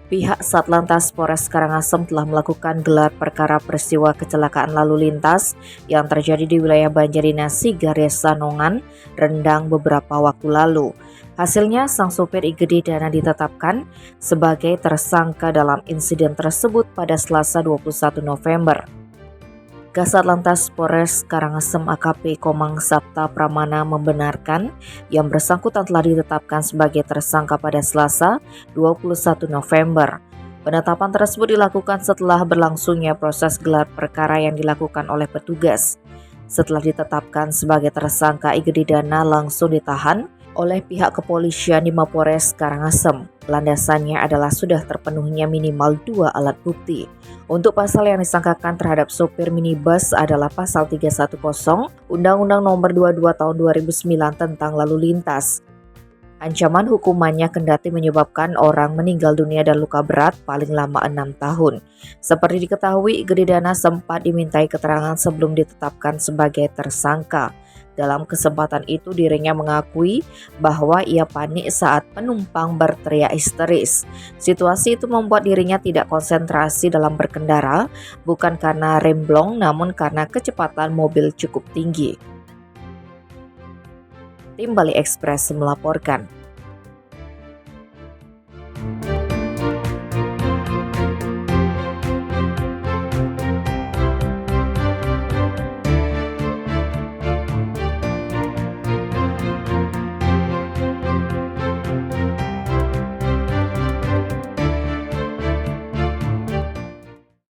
Pihak Satlantas Polres Karangasem telah melakukan gelar perkara peristiwa kecelakaan lalu lintas yang terjadi di wilayah Banjarnegara Gares Sanongan, Rendang beberapa waktu lalu. Hasilnya, sang sopir IGD Dana ditetapkan sebagai tersangka dalam insiden tersebut pada Selasa 21 November. Kasat Lantas Polres Karangasem AKP Komang Sapta Pramana membenarkan yang bersangkutan telah ditetapkan sebagai tersangka pada Selasa 21 November. Penetapan tersebut dilakukan setelah berlangsungnya proses gelar perkara yang dilakukan oleh petugas. Setelah ditetapkan sebagai tersangka, IGD Dana langsung ditahan oleh pihak kepolisian di Mapores Karangasem. Landasannya adalah sudah terpenuhnya minimal 2 alat bukti. Untuk pasal yang disangkakan terhadap sopir minibus adalah pasal 310 Undang-Undang Nomor 22 Tahun 2009 tentang lalu lintas. Ancaman hukumannya kendati menyebabkan orang meninggal dunia dan luka berat paling lama 6 tahun. Seperti diketahui, IGD Dana sempat dimintai keterangan sebelum ditetapkan sebagai tersangka. Dalam kesempatan itu dirinya mengakui bahwa ia panik saat penumpang berteriak histeris. Situasi itu membuat dirinya tidak konsentrasi dalam berkendara, bukan karena remblong namun karena kecepatan mobil cukup tinggi. Tim Bali Express melaporkan.